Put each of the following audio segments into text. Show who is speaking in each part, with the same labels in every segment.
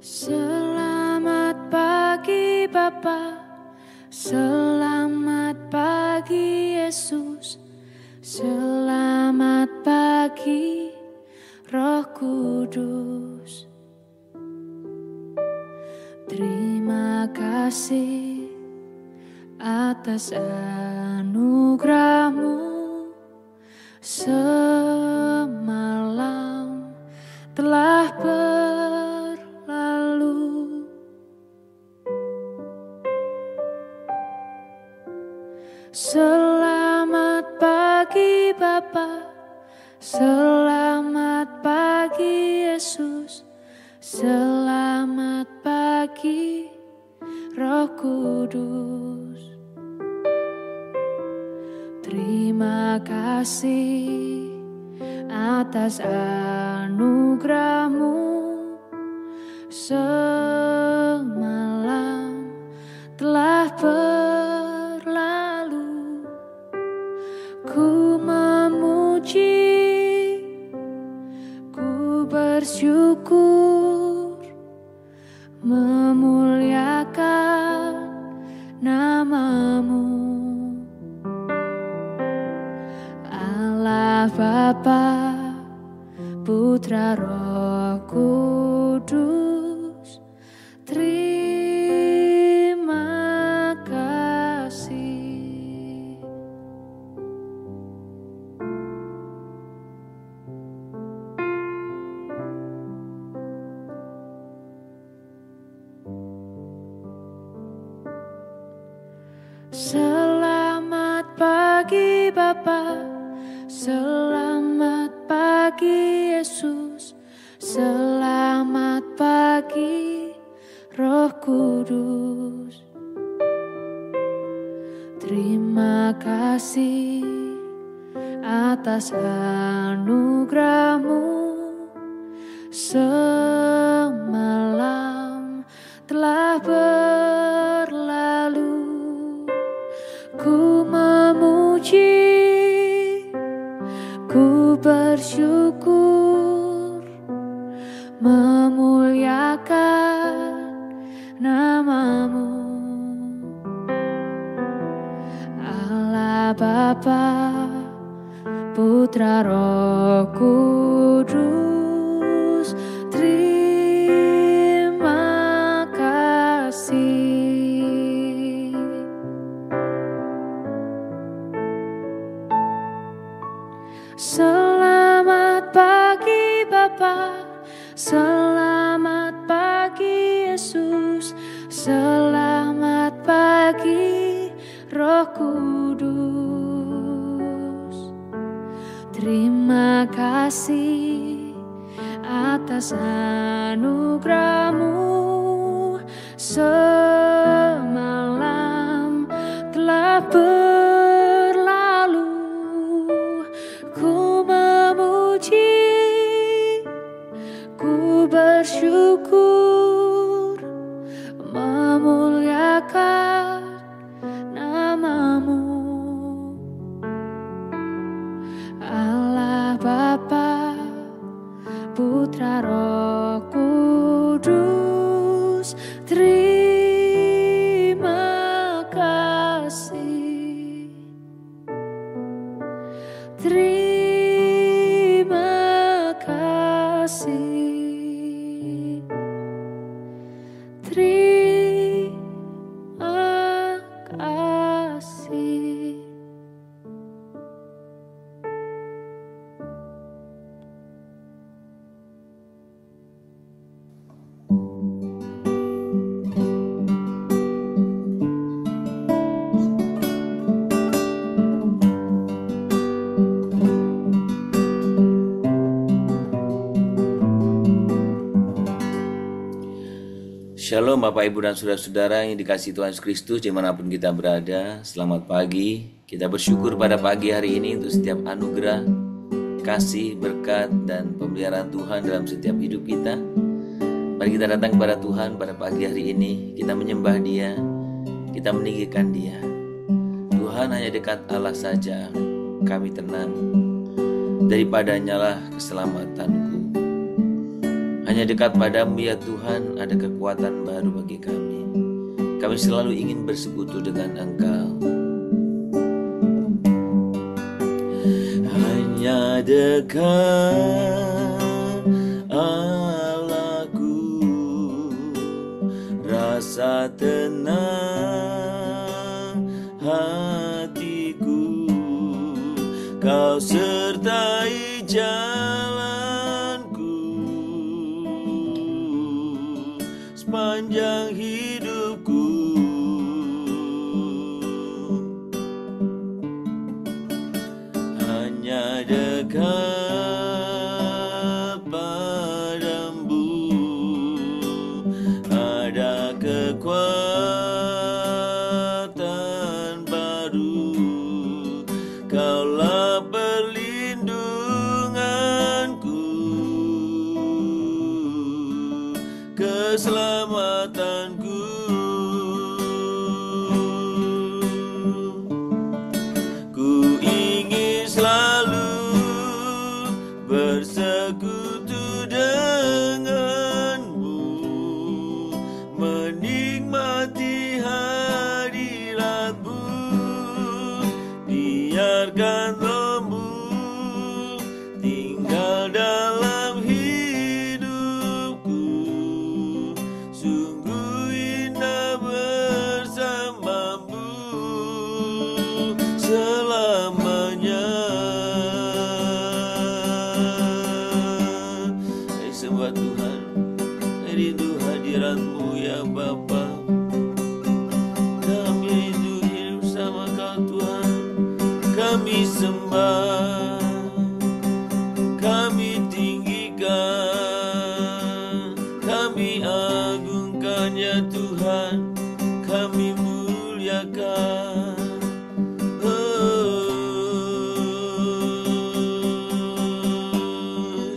Speaker 1: Selamat pagi Bapa, selamat pagi Yesus, selamat pagi Roh Kudus. Terima kasih atas anugerah-Mu, semalam telah berlalu. Selamat pagi Bapa, selamat pagi Yesus, selamat pagi Roh Kudus. Terima kasih atas anugerah-Mu, semalam telah berlalu. Ku memuji, ku bersyukur, memuliakan nama-Mu. Allah Bapa, Putra Roh Kudus, terima kasih. Selamat pagi Bapa, selamat pagi Yesus, selamat pagi Roh Kudus. Terima kasih atas anugerah-Mu, semalam telah berlalu. Ku memuji, ku bersyukur, memuliakan nama-Mu. Allah Bapa, Putra Roh Kudus, terima kasih. Selamat pagi Bapa, selamat pagi Yesus, selamat pagi Roh Kudus. Terima kasih atas anugerah-Mu, semalam telah berlalu. Ku memuji, ku bersyukur, memuliakan nama-Mu. Allah Bapa, Putra Roh Kudus, terima kasih. Terima kasih. Terima kasih.
Speaker 2: Shalom Bapak Ibu dan Saudara-saudara yang dikasihi Tuhan Yesus Kristus dimanapun kita berada. Selamat pagi. Kita bersyukur pada pagi hari ini untuk setiap anugerah, kasih, berkat, dan pemeliharaan Tuhan dalam setiap hidup kita. Mari kita datang kepada Tuhan pada pagi hari ini. Kita menyembah Dia, kita meninggikan Dia. Tuhan, hanya dekat Allah saja kami tenang, daripadanya lah keselamatanku. Hanya dekat padamu ya Tuhan ada kekuatan baru bagi kami. Kami selalu ingin bersekutu dengan Engkau. Hanya dekat Allahku, rasa tenang hatiku. Kau sertai jalanku sepanjang hidupku. Hanya dekat padamu ada kekuatan baru. Kaulah perlindunganku, keselamatanku. Ku ingin selalu bersekutu denganmu, menikmati hadiratmu. Biarkan Roh-Mu tinggal dalam hidupku. Sungguh indah bersamamu selamanya. Sembah Tuhan, rindu hadirat-Mu ya Bapa. Kami rindu hidup sama Kau Tuhan. Kami sembah, kami tinggikan, kami agungkan ya Tuhan, kami muliakan.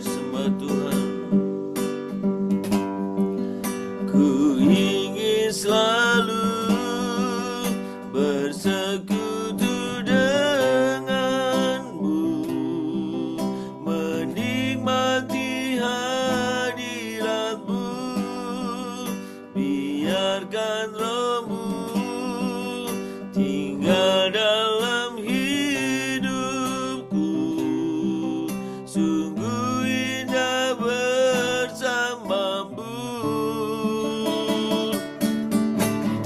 Speaker 2: Sembah Tuhan. Ku ingin selalu bersekutu denganmu, menikmati hadiratmu. Biarkan Roh-Mu tinggal dalam hidupku. Sungguh indah bersamamu.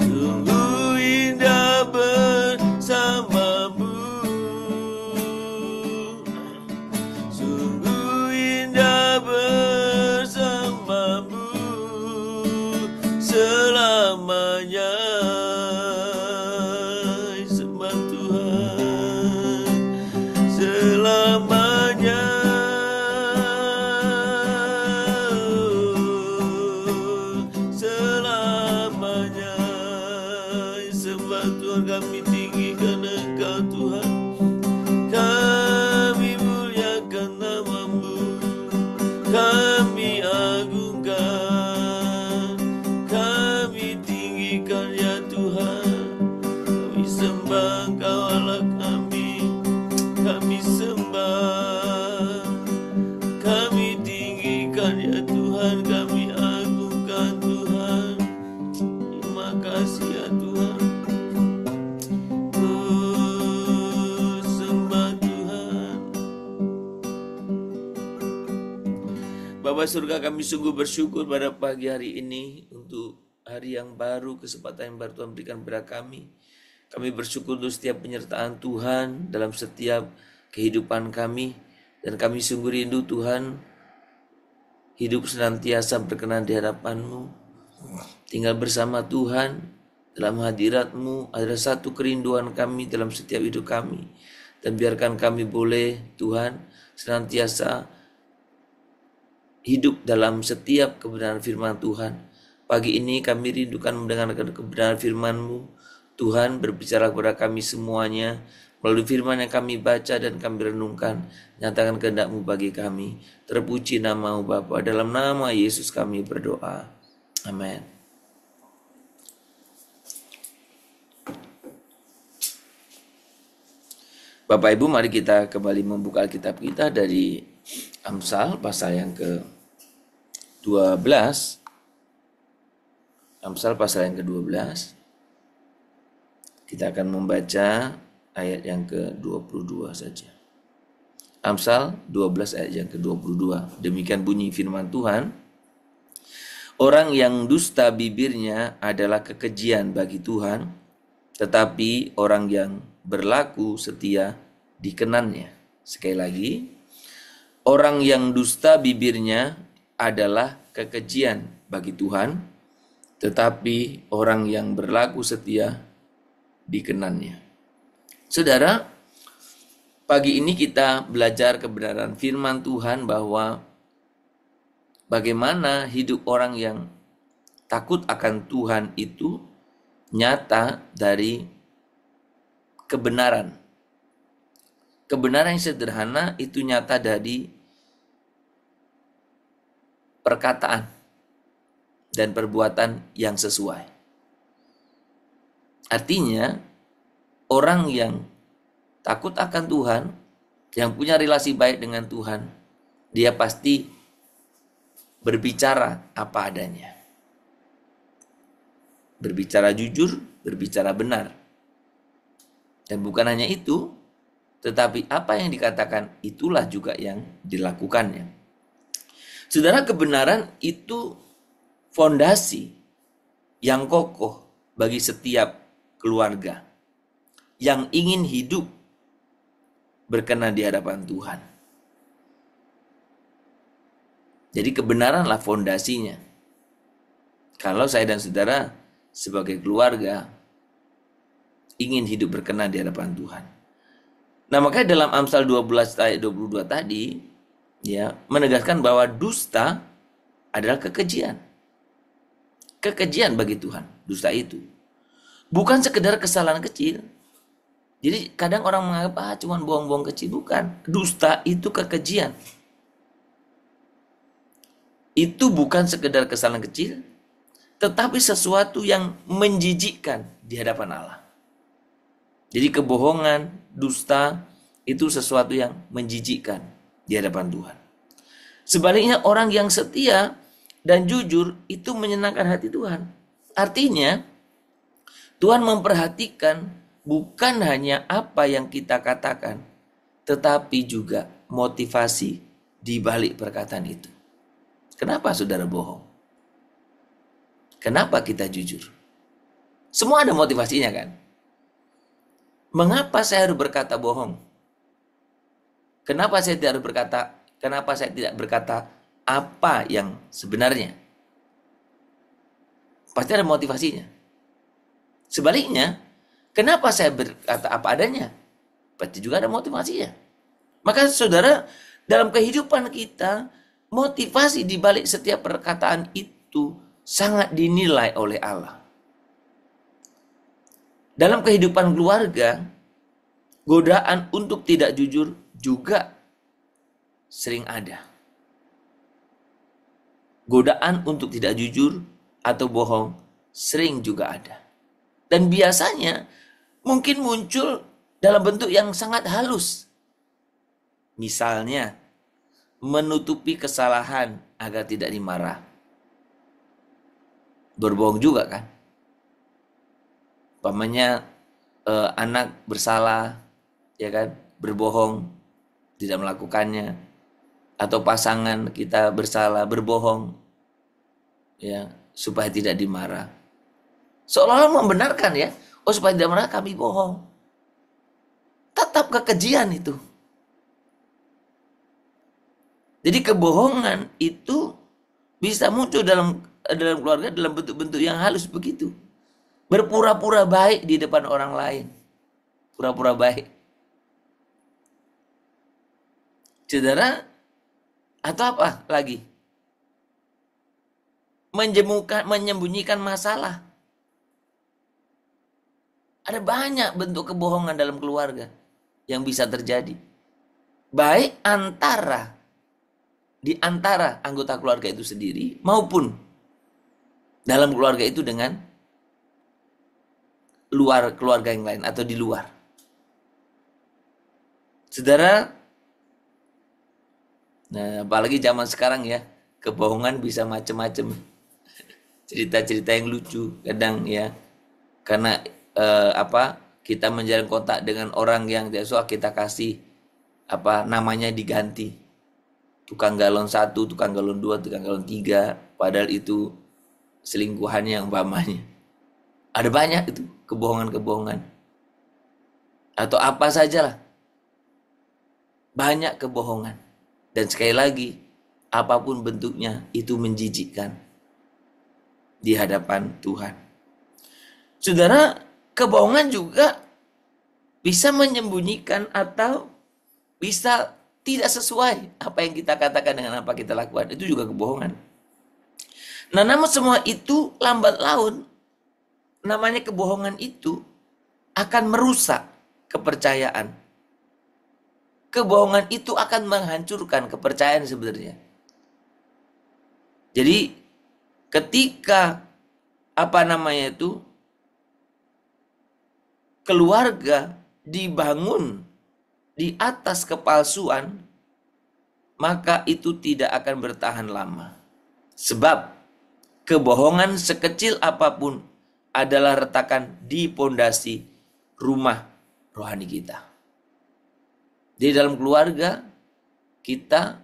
Speaker 2: Sungguh indah bersamamu. Sungguh indah bersamamu selamanya. Sembah Tuhan selamanya. Selamanya. Sembah Tuhan, kami tinggikan Engkau Tuhan, kami muliakan nama-Mu, kami agungkan, kami tinggikan ya Tuhan. Kami sembah Engkau Allah kami sembah, kami tinggikan ya Tuhan, kami agungkan Tuhan. Terima kasih ya Tuhan. Sembah Tuhan. Bapa surga, kami sungguh bersyukur pada pagi hari ini untuk hari yang baru, kesempatan yang baru Tuhan berikan kepada kami. Kami bersyukur untuk setiap penyertaan Tuhan dalam setiap kehidupan kami. Dan kami sungguh rindu Tuhan hidup senantiasa berkenan di hadapan-Mu, tinggal bersama Tuhan dalam hadirat-Mu. Adalah satu kerinduan kami dalam setiap hidup kami. Dan biarkan kami boleh Tuhan senantiasa hidup dalam setiap kebenaran firman Tuhan. Pagi ini kami rindukan mendengarkan kebenaran firman-Mu. Tuhan berbicara kepada kami semuanya melalui firman yang kami baca dan kami renungkan. Nyatakan kehendak-Mu bagi kami. Terpuji nama-Mu Bapa. Dalam nama Yesus kami berdoa. Amin. Bapak Ibu, mari kita kembali membuka Alkitab kita dari Amsal pasal yang ke 12, Amsal pasal yang ke-12, kita akan membaca ayat yang ke-22 saja. Amsal 12 ayat yang ke-22. Demikian bunyi firman Tuhan. Orang yang dusta bibirnya adalah kekejian bagi Tuhan, tetapi orang yang berlaku setia dikenannya. Sekali lagi, orang yang dusta bibirnya adalah kekejian bagi Tuhan, tetapi orang yang berlaku setia dikenannya. Saudara, pagi ini kita belajar kebenaran firman Tuhan bahwa bagaimana hidup orang yang takut akan Tuhan itu nyata dari kebenaran. Kebenaran yang sederhana itu nyata dari perkataan dan perbuatan yang sesuai. Artinya, orang yang takut akan Tuhan, yang punya relasi baik dengan Tuhan, dia pasti berbicara apa adanya. Berbicara jujur, berbicara benar. Dan bukan hanya itu, tetapi apa yang dikatakan itulah juga yang dilakukannya. Saudara, kebenaran itu fondasi yang kokoh bagi setiap keluarga yang ingin hidup berkenan di hadapan Tuhan. Jadi kebenaranlah fondasinya. Kalau saya dan saudara sebagai keluarga ingin hidup berkenan di hadapan Tuhan. Nah, makanya dalam Amsal 12 ayat 22 tadi ya menegaskan bahwa dusta adalah kekejian. Kekejian bagi Tuhan, dusta itu. Bukan sekedar kesalahan kecil. Jadi kadang orang menganggap cuman bohong-bohong kecil, bukan. Dusta itu kekejian. Itu bukan sekedar kesalahan kecil, tetapi sesuatu yang menjijikkan di hadapan Allah. Jadi kebohongan, dusta itu sesuatu yang menjijikkan di hadapan Tuhan. Sebaliknya orang yang setia dan jujur itu menyenangkan hati Tuhan. Artinya Tuhan memperhatikan bukan hanya apa yang kita katakan, tetapi juga motivasi di balik perkataan itu. Kenapa saudara bohong? Kenapa kita jujur? Semua ada motivasinya kan? Mengapa saya harus berkata bohong? Kenapa saya tidak berkata apa yang sebenarnya? Pasti ada motivasinya. Sebaliknya, kenapa saya berkata apa adanya? Pasti juga ada motivasinya. Maka saudara, dalam kehidupan kita, motivasi di balik setiap perkataan itu sangat dinilai oleh Allah. Dalam kehidupan keluarga, godaan untuk tidak jujur juga sering ada. Godaan untuk tidak jujur atau bohong sering juga ada. Dan biasanya mungkin muncul dalam bentuk yang sangat halus. Misalnya, menutupi kesalahan agar tidak dimarah. Berbohong juga kan? Umpamanya anak bersalah, ya kan? Berbohong, tidak melakukannya. Atau pasangan kita bersalah, berbohong, ya, supaya tidak dimarah. Seolah-olah membenarkan ya, supaya tidak marah kami bohong. Tetap kekejian itu. Jadi kebohongan itu bisa muncul dalam keluarga dalam bentuk-bentuk yang halus begitu. Berpura-pura baik di depan orang lain. Pura-pura baik. Saudara, atau apa lagi? Menyembunyikan masalah. Ada banyak bentuk kebohongan dalam keluarga yang bisa terjadi. Baik di antara anggota keluarga itu sendiri maupun dalam keluarga itu dengan luar keluarga yang lain atau di luar. Saudara, nah apalagi zaman sekarang ya, kebohongan bisa macam-macam. Cerita-cerita yang lucu kadang ya. Karena kita menjalin kontak dengan orang yang tidak suka, kita kasih namanya diganti. Tukang galon 1, tukang galon 2, tukang galon 3, padahal itu selingkuhannya umpamanya. Ada banyak itu kebohongan-kebohongan. Atau apa sajalah. Banyak kebohongan. Dan sekali lagi, apapun bentuknya itu menjijikkan di hadapan Tuhan. Saudara, kebohongan juga bisa menyembunyikan atau bisa tidak sesuai apa yang kita katakan dengan apa kita lakukan. Itu juga kebohongan. Nah, namun semua itu lambat laun, namanya kebohongan itu akan merusak kepercayaan. Kebohongan itu akan menghancurkan kepercayaan sebenarnya. Jadi ketika keluarga dibangun di atas kepalsuan, maka itu tidak akan bertahan lama. Sebab kebohongan sekecil apapun adalah retakan di pondasi rumah rohani kita. Di dalam keluarga kita,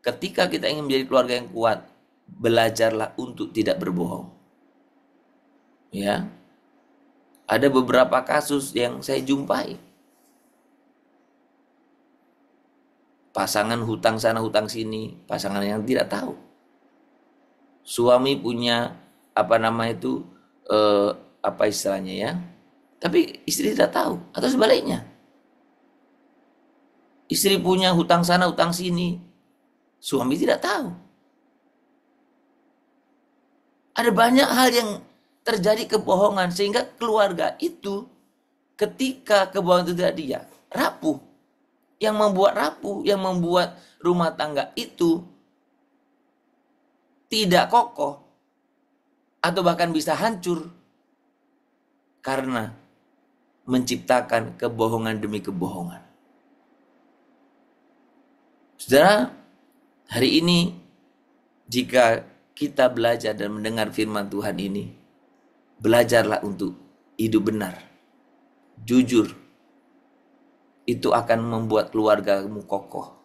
Speaker 2: ketika kita ingin menjadi keluarga yang kuat, belajarlah untuk tidak berbohong. Ya. Ada beberapa kasus yang saya jumpai. Pasangan hutang sana hutang sini, pasangan yang tidak tahu. Suami punya istilahnya ya. Tapi istri tidak tahu, atau sebaliknya. Istri punya hutang sana, hutang sini. Suami tidak tahu. Ada banyak hal yang terjadi kebohongan. Sehingga keluarga itu ketika kebohongan itu tidak rapuh. Yang membuat rapuh, yang membuat rumah tangga itu tidak kokoh. Atau bahkan bisa hancur. Karena menciptakan kebohongan demi kebohongan. Saudara, hari ini jika kita belajar dan mendengar firman Tuhan ini, belajarlah untuk hidup benar, jujur. Itu akan membuat keluargamu kokoh.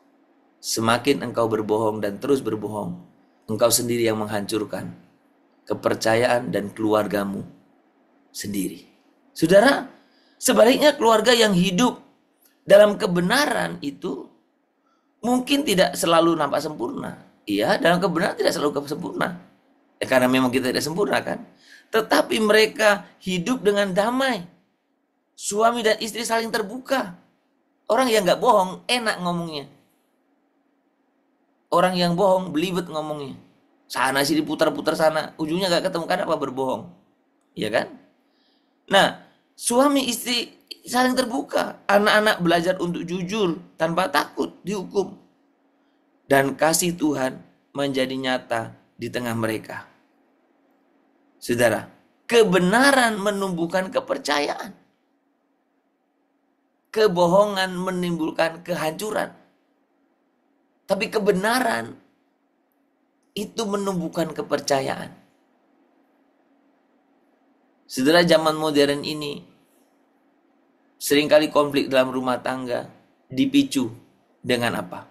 Speaker 2: Semakin engkau berbohong dan terus berbohong, engkau sendiri yang menghancurkan kepercayaan dan keluargamu sendiri. Saudara, sebaliknya keluarga yang hidup dalam kebenaran itu mungkin tidak selalu nampak sempurna. Iya, dalam kebenaran tidak selalu sempurna. Karena memang kita tidak sempurna kan. Tetapi mereka hidup dengan damai. Suami dan istri saling terbuka. Orang yang gak bohong enak ngomongnya. Orang yang bohong belibet ngomongnya. Sana sini putar-putar sana. Ujungnya gak ketemu, kan apa berbohong. Iya kan? Nah, suami istri saling terbuka. Anak-anak belajar untuk jujur tanpa takut dihukum. Dan kasih Tuhan menjadi nyata di tengah mereka. Saudara, kebenaran menumbuhkan kepercayaan. Kebohongan menimbulkan kehancuran. Tapi kebenaran itu menumbuhkan kepercayaan. Saudara, zaman modern ini seringkali konflik dalam rumah tangga dipicu dengan apa?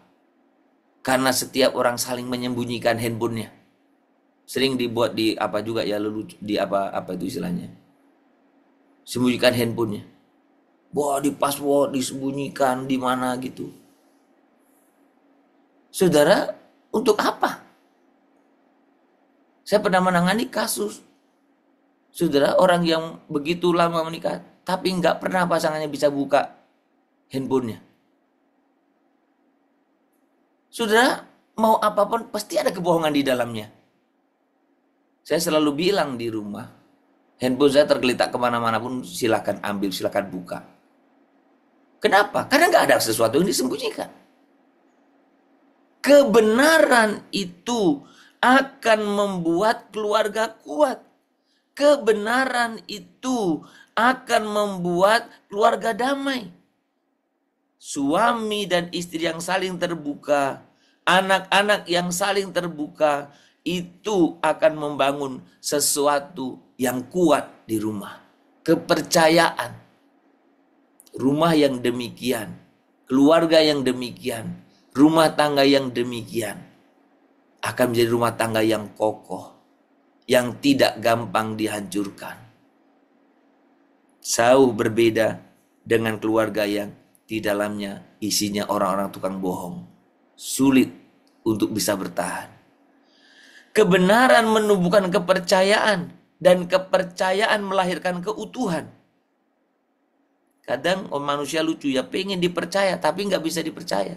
Speaker 2: Karena setiap orang saling menyembunyikan handphonenya. Sering dibuat di itu istilahnya. Sembunyikan handphonenya. Di password disembunyikan di mana gitu. Saudara, untuk apa? Saya pernah menangani kasus. Saudara, orang yang begitu lama menikah, tapi nggak pernah pasangannya bisa buka handphonenya. Saudara, mau apapun pasti ada kebohongan di dalamnya. Saya selalu bilang di rumah, handphone saya tergeletak kemana-mana pun silakan ambil, silakan buka. Kenapa? Karena nggak ada sesuatu yang disembunyikan. Kebenaran itu akan membuat keluarga kuat. Kebenaran itu akan membuat keluarga damai. Suami dan istri yang saling terbuka Anak-anak yang saling terbuka itu akan membangun sesuatu yang kuat di rumah. Kepercayaan. Rumah yang demikian, keluarga yang demikian, rumah tangga yang demikian akan menjadi rumah tangga yang kokoh, yang tidak gampang dihancurkan. Jauh berbeda dengan keluarga yang di dalamnya isinya orang-orang tukang bohong. Sulit untuk bisa bertahan. Kebenaran menumbuhkan kepercayaan, dan kepercayaan melahirkan keutuhan. Kadang manusia lucu ya, pengen dipercaya tapi nggak bisa dipercaya.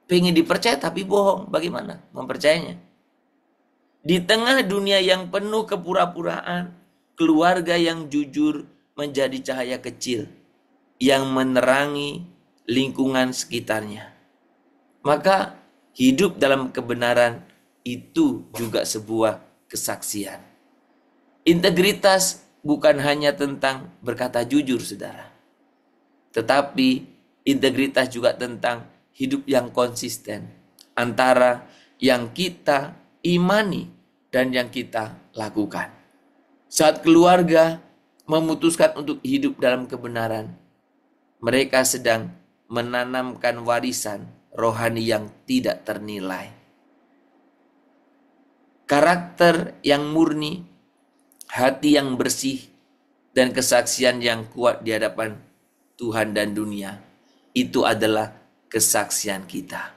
Speaker 2: Pengen dipercaya tapi bohong, bagaimana mempercayainya? Di tengah dunia yang penuh kepura-puraan, keluarga yang jujur menjadi cahaya kecil yang menerangi lingkungan sekitarnya. Maka hidup dalam kebenaran itu juga sebuah kesaksian. Integritas bukan hanya tentang berkata jujur, saudara. Tetapi integritas juga tentang hidup yang konsisten antara yang kita imani dan yang kita lakukan. Saat keluarga memutuskan untuk hidup dalam kebenaran, mereka sedang menanamkan warisan rohani yang tidak ternilai. Karakter yang murni, hati yang bersih, dan kesaksian yang kuat di hadapan Tuhan dan dunia, itu adalah kesaksian kita.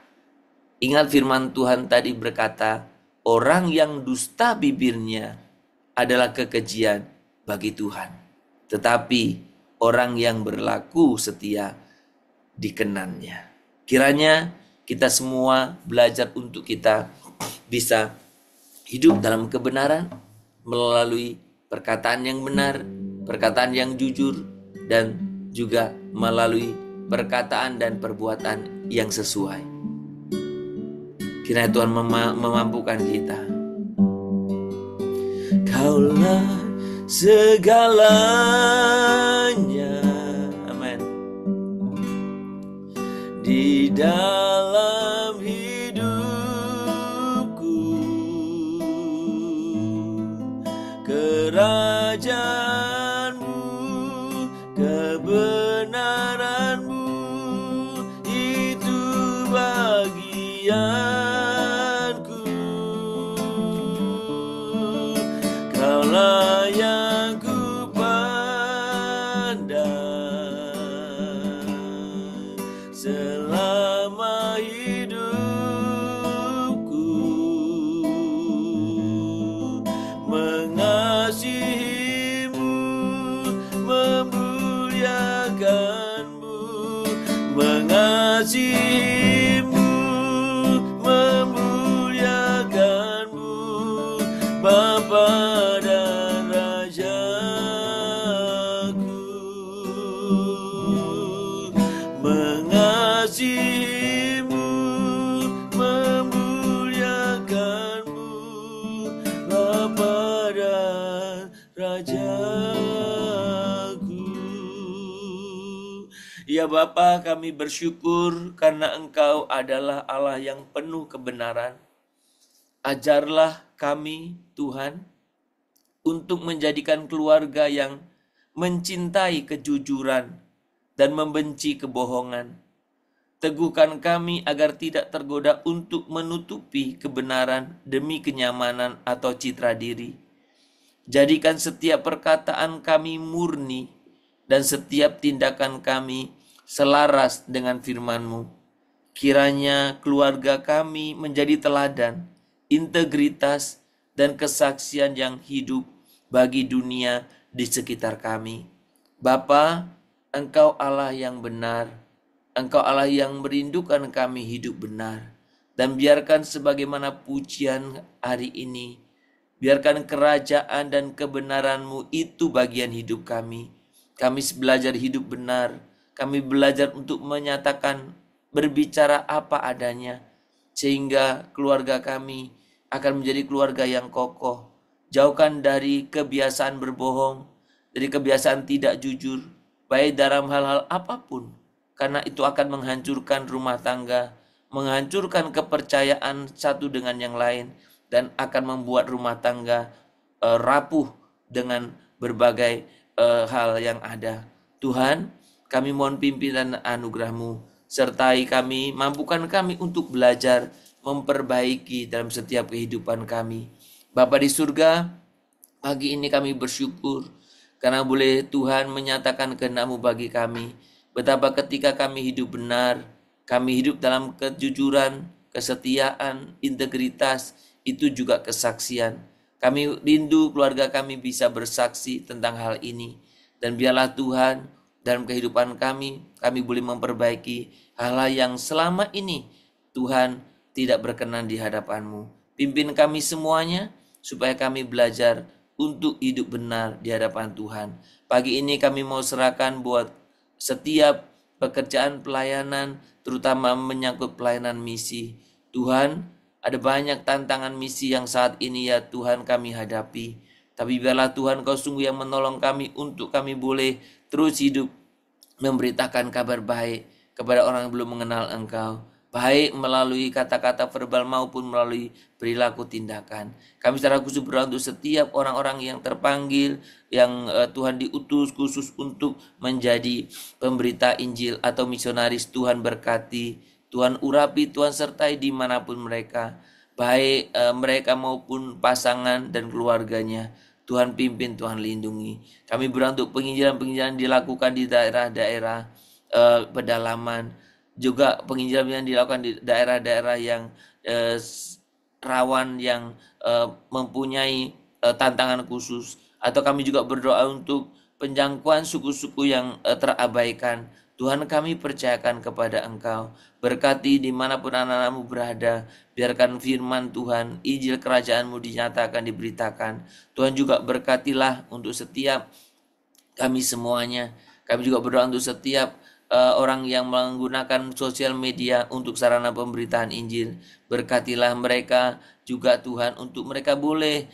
Speaker 2: Ingat firman Tuhan tadi berkata, orang yang dusta bibirnya adalah kekejian bagi Tuhan, tetapi orang yang berlaku setia dikenannya. Kiranya kita semua belajar untuk kita bisa hidup dalam kebenaran melalui perkataan yang benar, perkataan yang jujur, dan juga melalui perkataan dan perbuatan yang sesuai. Kiranya Tuhan memampukan kita. Kaulah segalanya, amin, di dalam hidupku. Kerajaanmu, kebenaranmu, itu bagianku. Kaulah yang ku pandang selama hidupku, mengasihimu, memuliakanmu, mengasihimu, memuliakanmu, Bapa dan Rajaku. Mengasihimu, memuliakanmu, Bapa dan Rajaku. Ya Bapa, kami bersyukur karena Engkau adalah Allah yang penuh kebenaran. Ajarlah kami, Tuhan, untuk menjadikan keluarga yang mencintai kejujuran dan membenci kebohongan. Teguhkan kami agar tidak tergoda untuk menutupi kebenaran demi kenyamanan atau citra diri. Jadikan setiap perkataan kami murni dan setiap tindakan kami selaras dengan firman-Mu. Kiranya keluarga kami menjadi teladan, integritas, dan kesaksian yang hidup bagi dunia di sekitar kami. Bapa, Engkau Allah yang benar, Engkau Allah yang merindukan kami hidup benar. Dan biarkan sebagaimana pujian hari ini, biarkan kerajaan dan kebenaran-Mu itu bagian hidup kami. Kami belajar hidup benar, kami belajar untuk menyatakan, berbicara apa adanya, sehingga keluarga kami akan menjadi keluarga yang kokoh. Jauhkan dari kebiasaan berbohong, dari kebiasaan tidak jujur, baik dalam hal-hal apapun, karena itu akan menghancurkan rumah tangga, menghancurkan kepercayaan satu dengan yang lain, dan akan membuat rumah tangga rapuh dengan berbagai hal yang ada. Tuhan, kami mohon pimpinan anugerah-Mu, sertai kami, mampukan kami untuk belajar, memperbaiki dalam setiap kehidupan kami. Bapa di surga, pagi ini kami bersyukur karena boleh Tuhan menyatakan kehendak-Mu bagi kami. Betapa ketika kami hidup benar, kami hidup dalam kejujuran, kesetiaan, integritas, itu juga kesaksian. Kami rindu keluarga kami bisa bersaksi tentang hal ini. Dan biarlah Tuhan, dalam kehidupan kami boleh memperbaiki hal-hal yang selama ini Tuhan tidak berkenan di hadapan-Mu. Pimpin kami semuanya supaya kami belajar untuk hidup benar di hadapan Tuhan. Pagi ini kami mau serahkan buat setiap pekerjaan pelayanan, terutama menyangkut pelayanan misi. Tuhan, ada banyak tantangan misi yang saat ini ya Tuhan kami hadapi. Tapi biarlah Tuhan Kau sungguh yang menolong kami untuk kami boleh terus hidup memberitakan kabar baik kepada orang yang belum mengenal Engkau, baik melalui kata-kata verbal maupun melalui perilaku tindakan. Kami secara khusus berdoa untuk setiap orang-orang yang terpanggil, yang Tuhan diutus khusus untuk menjadi pemberita Injil atau misionaris. Tuhan berkati, Tuhan urapi, Tuhan sertai dimanapun mereka, baik mereka maupun pasangan dan keluarganya. Tuhan pimpin, Tuhan lindungi. Kami berdoa untuk penginjilan-penginjilan dilakukan di daerah-daerah pedalaman, juga penginjilan yang dilakukan di daerah-daerah yang rawan, yang mempunyai tantangan khusus. Atau kami juga berdoa untuk penjangkauan suku-suku yang terabaikan. Tuhan, kami percayakan kepada Engkau. Berkati dimanapun anak-anak-Mu berada. Biarkan firman Tuhan, Injil kerajaan-Mu dinyatakan, diberitakan. Tuhan juga berkatilah untuk setiap kami semuanya. Kami juga berdoa untuk setiap orang yang menggunakan sosial media untuk sarana pemberitaan Injil. Berkatilah mereka juga Tuhan, untuk mereka boleh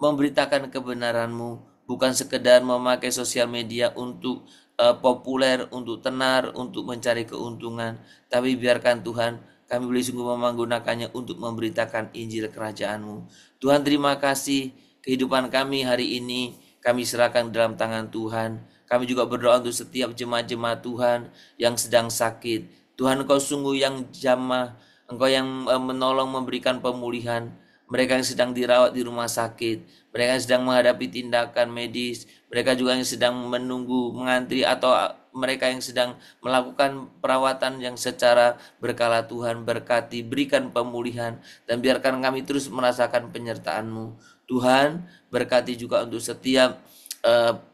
Speaker 2: memberitakan kebenaran-Mu, bukan sekedar memakai sosial media untuk populer, untuk tenar, untuk mencari keuntungan. Tapi biarkan Tuhan, kami boleh sungguh menggunakannya untuk memberitakan Injil kerajaan-Mu. Tuhan, terima kasih kehidupan kami hari ini, kami serahkan dalam tangan Tuhan. Kami juga berdoa untuk setiap jemaat-jemaat Tuhan yang sedang sakit. Tuhan, Engkau sungguh yang jamah, Engkau yang menolong, memberikan pemulihan. Mereka yang sedang dirawat di rumah sakit, mereka yang sedang menghadapi tindakan medis, mereka juga yang sedang menunggu, mengantri, atau mereka yang sedang melakukan perawatan yang secara berkala. Tuhan berkati, berikan pemulihan, dan biarkan kami terus merasakan penyertaan-Mu. Tuhan, berkati juga untuk setiap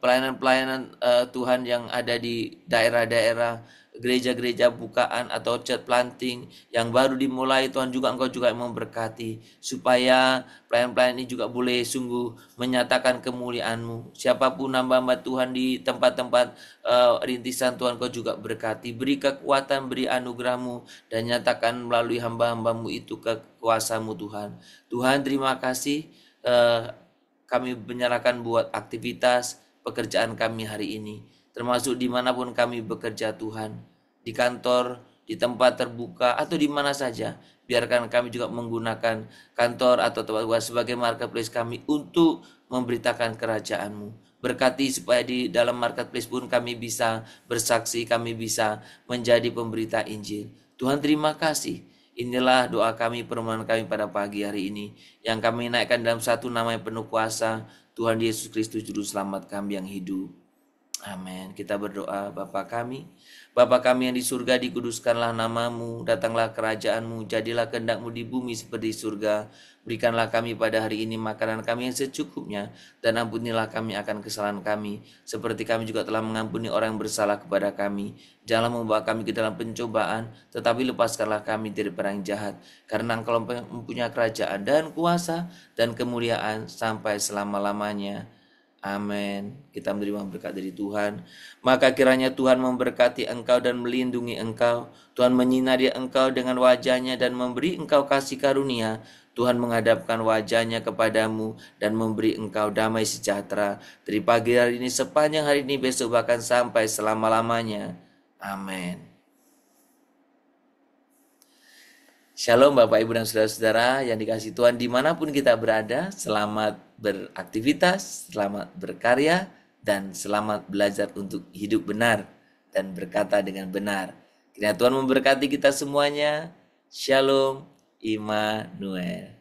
Speaker 2: pelayanan-pelayanan Tuhan yang ada di daerah-daerah, gereja-gereja bukaan atau church planting yang baru dimulai. Tuhan, juga Engkau juga memberkati, supaya pelayan-pelayan ini juga boleh sungguh menyatakan kemuliaan-Mu. Siapapun hamba-hamba Tuhan di tempat-tempat rintisan, Tuhan Engkau juga berkati, beri kekuatan, beri anugerah-Mu, dan nyatakan melalui hamba-hamba-Mu itu kekuasaan-Mu Tuhan. Tuhan, terima kasih. Kami menyerahkan buat aktivitas pekerjaan kami hari ini, termasuk dimanapun kami bekerja Tuhan, di kantor, di tempat terbuka, atau di mana saja. Biarkan kami juga menggunakan kantor atau tempat sebagai marketplace kami untuk memberitakan kerajaan-Mu. Berkati supaya di dalam marketplace pun kami bisa bersaksi, kami bisa menjadi pemberita Injil. Tuhan, terima kasih. Inilah doa kami, permohonan kami pada pagi hari ini, yang kami naikkan dalam satu nama yang penuh kuasa, Tuhan Yesus Kristus, Juru Selamat kami yang hidup. Amin. Kita berdoa. Bapa kami yang di surga, dikuduskanlah nama-Mu, datanglah kerajaan-Mu, jadilah kehendak-Mu di bumi seperti di surga. Berikanlah kami pada hari ini makanan kami yang secukupnya, dan ampunilah kami akan kesalahan kami, seperti kami juga telah mengampuni orang yang bersalah kepada kami. Janganlah membawa kami ke dalam pencobaan, tetapi lepaskanlah kami dari perang jahat, karena Engkau mempunyai kerajaan dan kuasa dan kemuliaan sampai selama-lamanya. Amin. Kita menerima berkat dari Tuhan. Maka kiranya Tuhan memberkati engkau dan melindungi engkau. Tuhan menyinari engkau dengan wajah-Nya dan memberi engkau kasih karunia. Tuhan menghadapkan wajah-Nya kepadamu dan memberi engkau damai sejahtera dari pagi hari ini, sepanjang hari ini, besok, bahkan sampai selama-lamanya. Amin. Shalom Bapak Ibu dan Saudara-saudara yang dikasihi Tuhan dimanapun kita berada. Selamat beraktivitas, selamat berkarya, dan selamat belajar untuk hidup benar dan berkata dengan benar. Kiranya Tuhan memberkati kita semuanya. Shalom Immanuel.